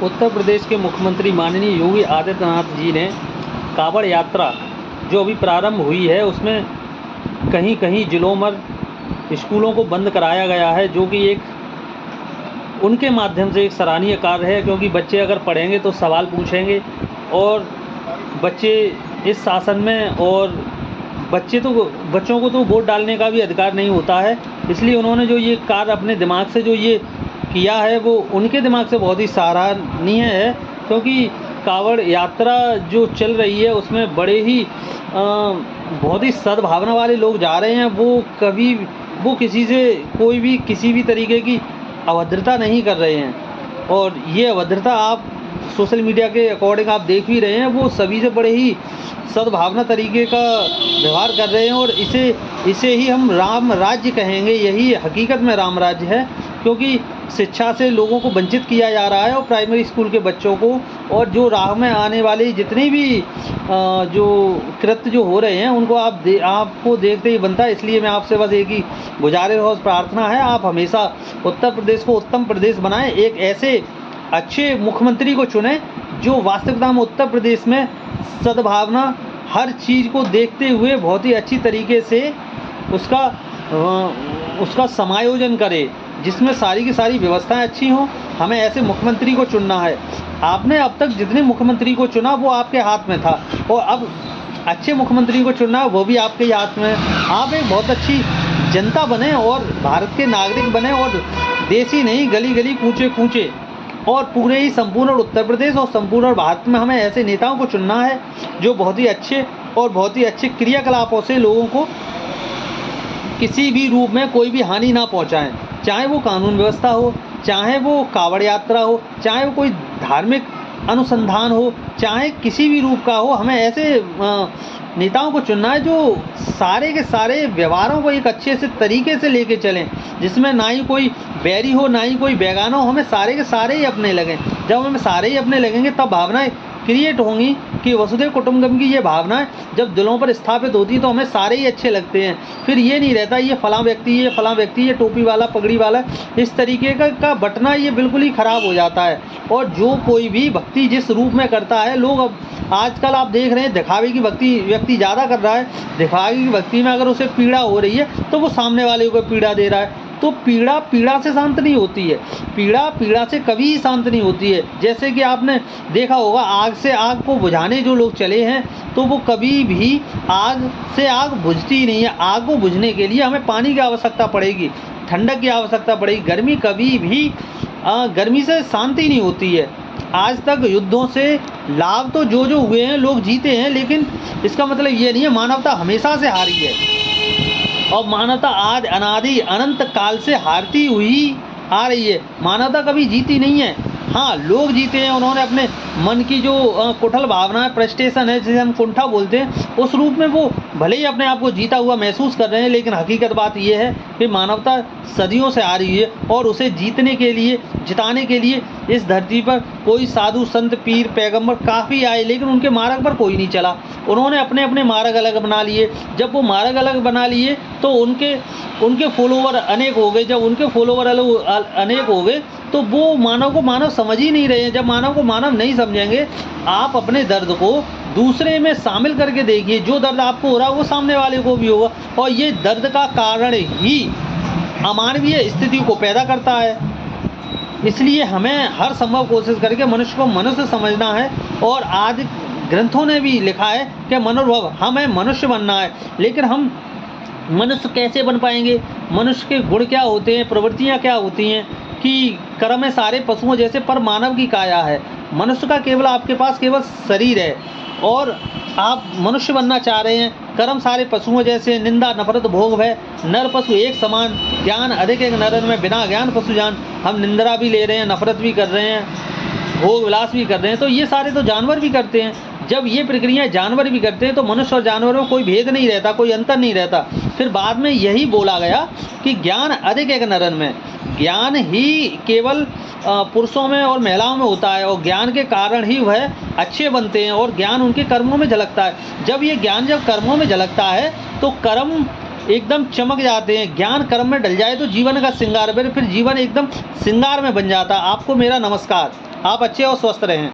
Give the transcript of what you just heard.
उत्तर प्रदेश के मुख्यमंत्री माननीय योगी आदित्यनाथ जी ने कांवड़ यात्रा जो अभी प्रारंभ हुई है उसमें कहीं कहीं जिलों में स्कूलों को बंद कराया गया है, जो कि एक उनके माध्यम से एक सराहनीय कार्य है। क्योंकि बच्चे अगर पढ़ेंगे तो सवाल पूछेंगे और बच्चे इस शासन में और बच्चों को तो वोट डालने का भी अधिकार नहीं होता है। इसलिए उन्होंने जो ये कार्य अपने दिमाग से जो ये किया है वो उनके दिमाग से बहुत ही सराहनीय है। क्योंकि कांवड़ यात्रा जो चल रही है उसमें बड़े ही बहुत ही सद्भावना वाले लोग जा रहे हैं। वो किसी से कोई भी किसी भी तरीके की अभद्रता नहीं कर रहे हैं। और ये अभद्रता आप सोशल मीडिया के अकॉर्डिंग आप देख भी रहे हैं, वो सभी से बड़े ही सद्भावना तरीके का व्यवहार कर रहे हैं। और इसे ही हम राम राज्य कहेंगे। यही हकीकत में राम राज्य है, क्योंकि शिक्षा से लोगों को वंचित किया जा रहा है और प्राइमरी स्कूल के बच्चों को, और जो राह में आने वाले जितने भी जो कृत्य जो हो रहे हैं उनको आपको देखते ही बनता है। इसलिए मैं आपसे बस एक ही गुजारिश और प्रार्थना है, आप हमेशा उत्तर प्रदेश को उत्तम प्रदेश बनाएं। एक ऐसे अच्छे मुख्यमंत्री को चुनें जो वास्तविकता में उत्तर प्रदेश में सद्भावना हर चीज़ को देखते हुए बहुत ही अच्छी तरीके से उसका समायोजन करे, जिसमें सारी की सारी व्यवस्थाएं अच्छी हों। हमें ऐसे मुख्यमंत्री को चुनना है। आपने अब तक जितने मुख्यमंत्री को चुना वो आपके हाथ में था, और अब अच्छे मुख्यमंत्री को चुनना वो भी आपके ही हाथ में है। आप एक बहुत अच्छी जनता बने और भारत के नागरिक बने, और देश ही नहीं गली गली कूचे कूचे और पूरे ही संपूर्ण उत्तर प्रदेश और संपूर्ण भारत में हमें ऐसे नेताओं को चुनना है जो बहुत ही अच्छे और बहुत ही अच्छे क्रियाकलापों से लोगों को किसी भी रूप में कोई भी हानि ना पहुंचाएं। चाहे वो कानून व्यवस्था हो, चाहे वो कांवड़ यात्रा हो, चाहे वो कोई धार्मिक अनुसंधान हो, चाहे किसी भी रूप का हो। हमें ऐसे नेताओं को चुनना है जो सारे के सारे व्यवहारों को एक अच्छे से तरीके से लेके चलें, जिसमें ना ही कोई बैरी हो ना ही कोई बेगाना हो। हमें सारे के सारे ही अपने लगें। जब हमें सारे ही अपने लगेंगे तब भावनाएं क्रिएट होंगी कि वसुधैव कुटुंबकम की ये भावनाएं जब दिलों पर स्थापित होती तो हमें सारे ही अच्छे लगते हैं। फिर ये नहीं रहता ये फलां व्यक्ति ये टोपी वाला पगड़ी वाला, इस तरीके का बटना ये बिल्कुल ही ख़राब हो जाता है। और जो कोई भी भक्ति जिस रूप में करता है, लोग अब आजकल आप देख रहे हैं दिखावे की भक्ति व्यक्ति ज़्यादा कर रहा है। दिखावे की भक्ति में अगर उसे पीड़ा हो रही है तो वो सामने वाले को पीड़ा दे रहा है। तो पीड़ा से शांत नहीं होती है। पीड़ा से कभी शांत नहीं होती है। जैसे कि आपने देखा होगा, आग से आग को बुझाने जो लोग चले हैं तो वो कभी भी आग से आग बुझती ही नहीं है। आग को बुझने के लिए हमें पानी की आवश्यकता पड़ेगी, ठंडक की आवश्यकता पड़ेगी। गर्मी कभी भी गर्मी से शांति नहीं होती है। आज तक युद्धों से लाभ तो जो हुए हैं लोग जीते हैं, लेकिन इसका मतलब ये नहीं है मानवता हमेशा से हारी है। और मानवता आदि अनादि अनंत काल से हारती हुई आ रही है। मानवता कभी जीती नहीं है। हाँ, लोग जीते हैं, उन्होंने अपने मन की जो कुटिल भावना है, फ्रस्ट्रेशन है, जिसे हम कुंठा बोलते हैं, उस रूप में वो भले ही अपने आप को जीता हुआ महसूस कर रहे हैं। लेकिन हकीकत बात यह है कि मानवता सदियों से आ रही है, और उसे जीतने के लिए जिताने के लिए इस धरती पर कोई साधु संत पीर पैगंबर काफ़ी आए, लेकिन उनके मार्ग पर कोई नहीं चला। उन्होंने अपने अपने मार्ग अलग बना लिए। जब वो मार्ग अलग बना लिए तो उनके फॉलोवर अनेक हो गए। जब उनके फॉलोवर अनेक हो गए तो वो मानव को मानव समझ ही नहीं रहे हैं। जब मानव को मानव नहीं समझेंगे, आप अपने दर्द को दूसरे में शामिल करके देखिए। जो दर्द आपको हो रहा है वो सामने वाले को भी होगा, और ये दर्द का कारण ही अमानवीय स्थिति को पैदा करता है। इसलिए हमें हर संभव कोशिश करके मनुष्य को मनुष्य समझना है। और आज ग्रंथों ने भी लिखा है कि मनोभव, हमें मनुष्य बनना है। लेकिन हम मनुष्य कैसे बन पाएंगे? मनुष्य के गुण क्या होते हैं, प्रवृत्तियाँ क्या होती हैं? कि कर्म है सारे पशुओं जैसे, पर मानव की काया है। मनुष्य का केवल आपके पास केवल शरीर है, और आप मनुष्य बनना चाह रहे हैं। कर्म सारे पशुओं जैसे, निंदा नफरत भोग भय, नर पशु एक समान, ज्ञान अधिक एक नरन में, बिना ज्ञान पशु जान। हम निंदा भी ले रहे हैं, नफरत भी कर रहे हैं, भोग विलास भी कर रहे हैं। तो ये सारे तो जानवर भी करते हैं। जब ये प्रक्रिया जानवर भी करते हैं तो मनुष्य और जानवर में कोई भेद नहीं रहता, कोई अंतर नहीं रहता। फिर बाद में यही बोला गया कि ज्ञान अधिक एक नरन में। ज्ञान ही केवल पुरुषों में और महिलाओं में होता है, और ज्ञान के कारण ही वह अच्छे बनते हैं, और ज्ञान उनके कर्मों में झलकता है। जब ये ज्ञान जब कर्मों में झलकता है तो कर्म एकदम चमक जाते हैं। ज्ञान कर्म में ढल जाए तो जीवन का श्रृंगार, फिर जीवन एकदम श्रृंगार में बन जाता है। आपको मेरा नमस्कार। आप अच्छे और स्वस्थ रहें।